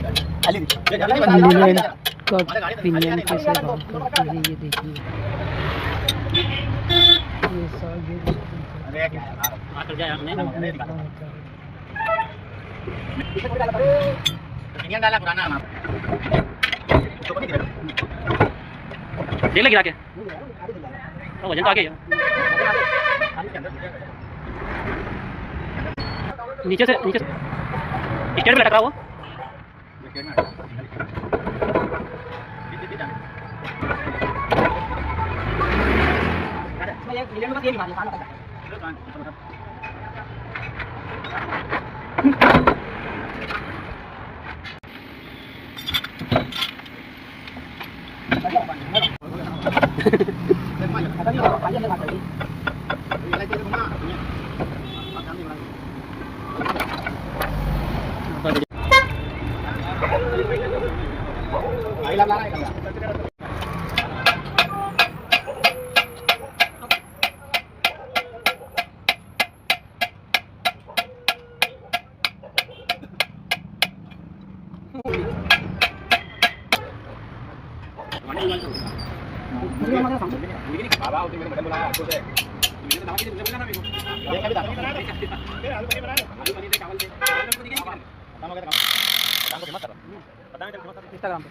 नीलवेल का पिनियन कैसे काम करते हैं ये देखिए। ये सागे देख ले गिरा के वजन तो आगे है। नीचे से स्टेट पे लटका वो इंस्टाग्राम पे